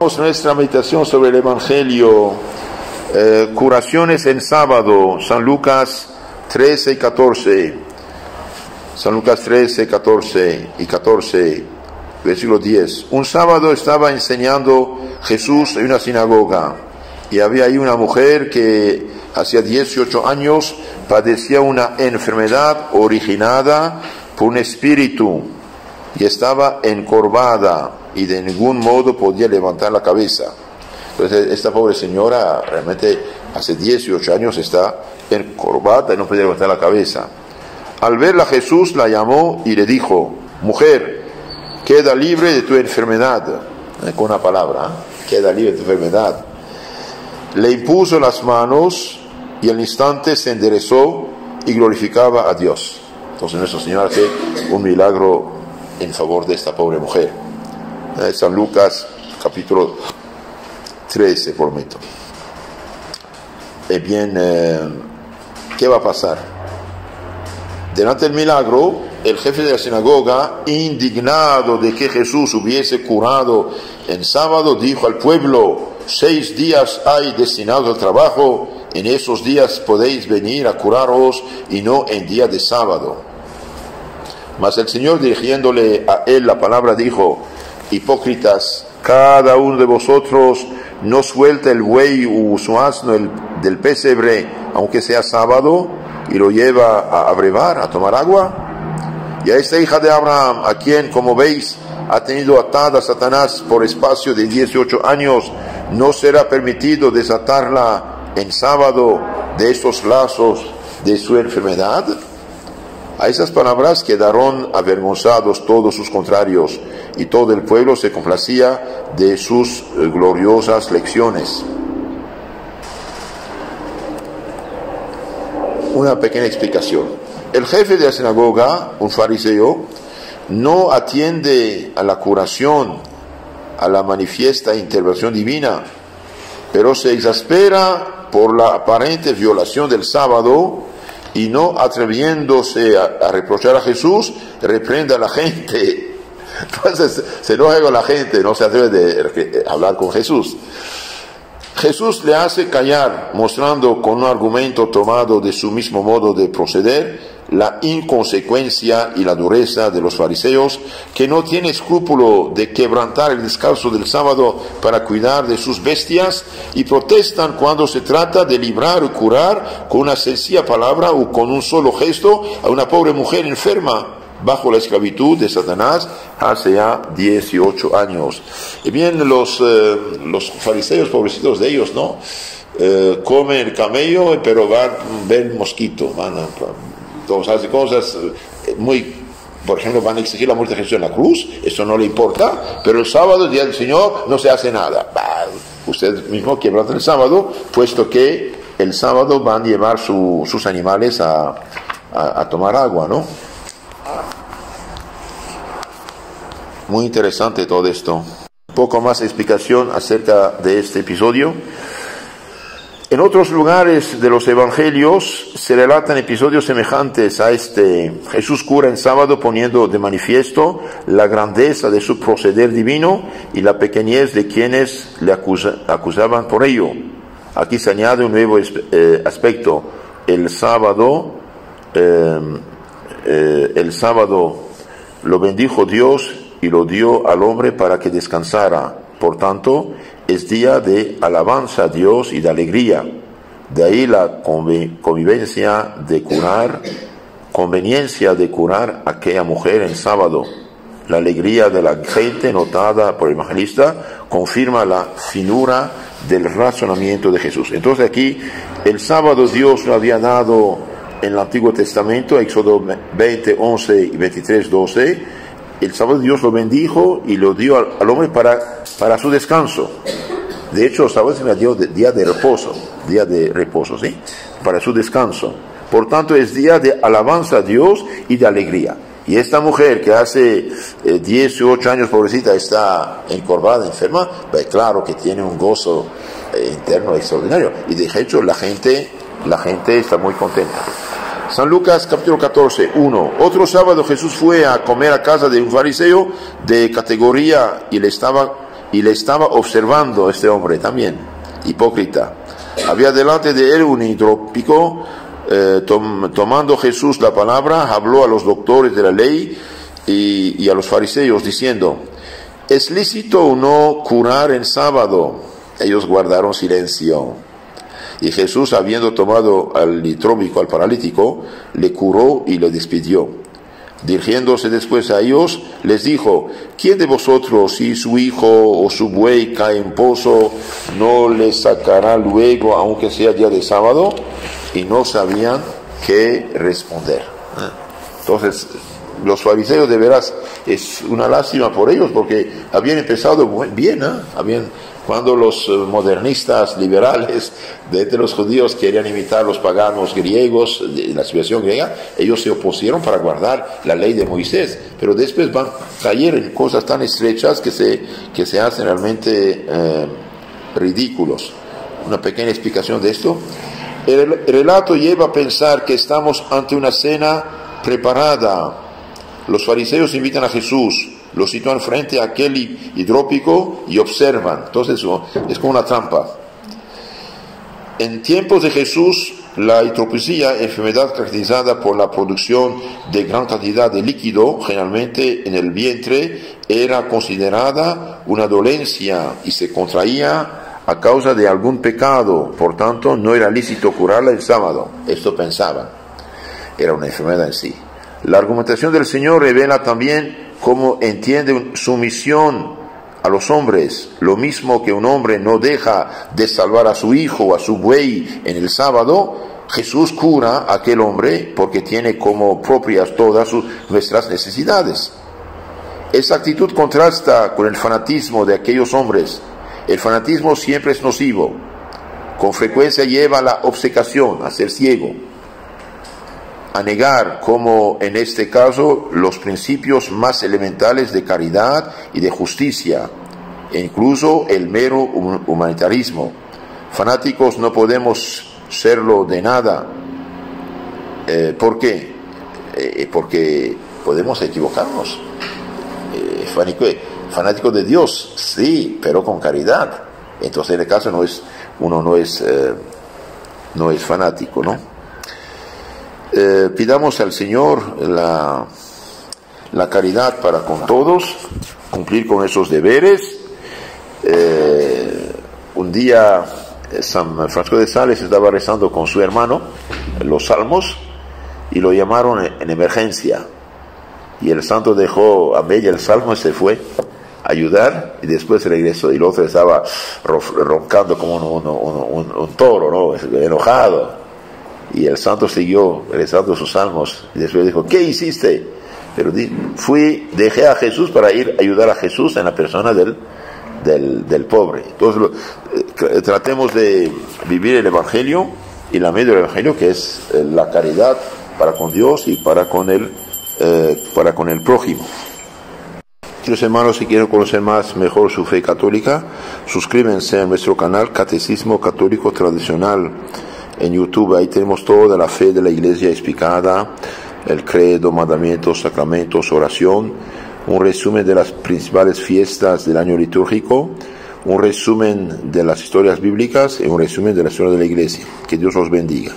Nuestra meditación sobre el Evangelio, curaciones en sábado, San Lucas 13 y 14. San Lucas 13, 14 y 14, versículo 10. Un sábado estaba enseñando Jesús en una sinagoga y había ahí una mujer que hacía 18 años padecía una enfermedad originada por un espíritu y estaba encorvada y de ningún modo podía levantar la cabeza. Entonces esta pobre señora realmente hace 18 años está encorvada y no podía levantar la cabeza. Al verla Jesús la llamó y le dijo: mujer, queda libre de tu enfermedad. Con una palabra, queda libre de tu enfermedad. Le impuso las manos y al instante se enderezó y glorificaba a Dios. Entonces nuestro Señor hace un milagro en favor de esta pobre mujer. San Lucas capítulo 13, prometo. Bien, ¿qué va a pasar? Delante del milagro, el jefe de la sinagoga, indignado de que Jesús hubiese curado en sábado, dijo al pueblo: 6 días hay destinados al trabajo, en esos días podéis venir a curaros y no en día de sábado. Mas el Señor, dirigiéndole a él la palabra, dijo: hipócritas, cada uno de vosotros no suelta el buey u su asno del pesebre, aunque sea sábado, y lo lleva a abrevar, a tomar agua. Y a esta hija de Abraham, a quien, como veis, ha tenido atada Satanás por espacio de 18 años, ¿no será permitido desatarla en sábado de estos lazos de su enfermedad? A esas palabras quedaron avergonzados todos sus contrarios, y todo el pueblo se complacía de sus gloriosas lecciones. Una pequeña explicación. El jefe de la sinagoga, un fariseo, no atiende a la curación, a la manifiesta intervención divina, pero se exaspera por la aparente violación del sábado y, no atreviéndose a reprochar a Jesús, reprende a la gente. Entonces se enoja con la gente, no se atreve de hablar con Jesús. Jesús le hace callar, mostrando con un argumento tomado de su mismo modo de proceder la inconsecuencia y la dureza de los fariseos, que no tienen escrúpulo de quebrantar el descanso del sábado para cuidar de sus bestias, y protestan cuando se trata de librar o curar con una sencilla palabra o con un solo gesto a una pobre mujer enferma bajo la esclavitud de Satanás hace ya 18 años. Y bien, los fariseos, pobrecitos de ellos, ¿no? Comen el camello, pero ven mosquito, hacen cosas muy... Por ejemplo, van a exigir la muerte de Jesús en la cruz, eso no le importa, pero el sábado, el día del Señor, no se hace nada. Usted mismo quebranta el sábado, puesto que el sábado van a llevar sus animales a tomar agua, ¿no? Muy interesante todo esto. Un poco más de explicación acerca de este episodio. En otros lugares de los evangelios se relatan episodios semejantes a este. Jesús cura en sábado poniendo de manifiesto la grandeza de su proceder divino y la pequeñez de quienes le acusaban por ello. Aquí se añade un nuevo aspecto. El sábado lo bendijo Dios y lo dio al hombre para que descansara. Por tanto, es día de alabanza a Dios y de alegría. De ahí la conveniencia de curar a aquella mujer en sábado. La alegría de la gente, notada por el evangelista, confirma la finura del razonamiento de Jesús. Entonces aquí, el sábado Dios lo había dado en el Antiguo Testamento, Éxodo 20, 11 y 23, 12, el sábado Dios lo bendijo y lo dio al hombre para su descanso. De hecho, el sábado se le dio día de reposo, ¿sí? Para su descanso. Por tanto, es día de alabanza a Dios y de alegría. Y esta mujer que hace 18 años, pobrecita, está encorvada, enferma, pues claro que tiene un gozo interno extraordinario. Y de hecho, la gente está muy contenta. San Lucas capítulo 14, 1. Otro sábado Jesús fue a comer a casa de un fariseo de categoría y le estaba y le estaba observando este hombre también, hipócrita. Había delante de él un hidrópico. Tomando Jesús la palabra, habló a los doctores de la ley y a los fariseos diciendo: ¿es lícito o no curar en sábado? Ellos guardaron silencio. Y Jesús, habiendo tomado al hidrópico, al paralítico, le curó y le despidió. Dirigiéndose después a ellos, les dijo: ¿quién de vosotros, si su hijo o su buey cae en pozo, no le sacará luego, aunque sea día de sábado? Y no sabían qué responder. Entonces, los fariseos, de veras, es una lástima por ellos, porque habían empezado bien, cuando los modernistas liberales de los judíos querían imitar los paganos griegos, de la civilización griega, ellos se opusieron para guardar la ley de Moisés, pero después van a caer en cosas tan estrechas que se hacen realmente ridículos. Una pequeña explicación de esto. El relato lleva a pensar que estamos ante una cena preparada. Los fariseos invitan a Jesús, lo sitúan frente a aquel hidrópico y observan. Entonces es como una trampa. En tiempos de Jesús, la hidropesía, enfermedad caracterizada por la producción de gran cantidad de líquido, generalmente en el vientre, era considerada una dolencia y se contraía a causa de algún pecado. Por tanto, no era lícito curarla el sábado. Esto pensaban. Era una enfermedad en sí. La argumentación del Señor revela también cómo entiende su misión a los hombres. Lo mismo que un hombre no deja de salvar a su hijo o a su buey en el sábado, Jesús cura a aquel hombre porque tiene como propias todas nuestras necesidades. Esa actitud contrasta con el fanatismo de aquellos hombres. El fanatismo siempre es nocivo. Con frecuencia lleva a la obcecación, a ser ciego, a negar, como en este caso, los principios más elementales de caridad y de justicia, e incluso el mero humanitarismo. Fanáticos no podemos serlo de nada. ¿Por qué? Porque podemos equivocarnos. Fanático de Dios, sí, pero con caridad. Entonces, en el caso uno no es fanático, ¿no? Pidamos al Señor la caridad para con todos, cumplir con esos deberes. Un día San Francisco de Sales estaba rezando con su hermano los salmos y lo llamaron en emergencia, y el santo dejó a media el salmo y se fue a ayudar, y después regresó y el otro estaba roncando como un toro, ¿no? Enojado. Y el santo siguió rezando sus salmos y después dijo: ¿qué hiciste? Pero dejé a Jesús para ir a ayudar a Jesús en la persona del pobre. Entonces tratemos de vivir el Evangelio y la medida del Evangelio, que es la caridad para con Dios y para con el prójimo. Queridos hermanos, si quieren conocer mejor su fe católica, suscríbanse a nuestro canal Catecismo Católico Tradicional en YouTube. Ahí tenemos toda la fe de la Iglesia explicada, el credo, mandamientos, sacramentos, oración, un resumen de las principales fiestas del año litúrgico, un resumen de las historias bíblicas y un resumen de la historia de la Iglesia. Que Dios los bendiga.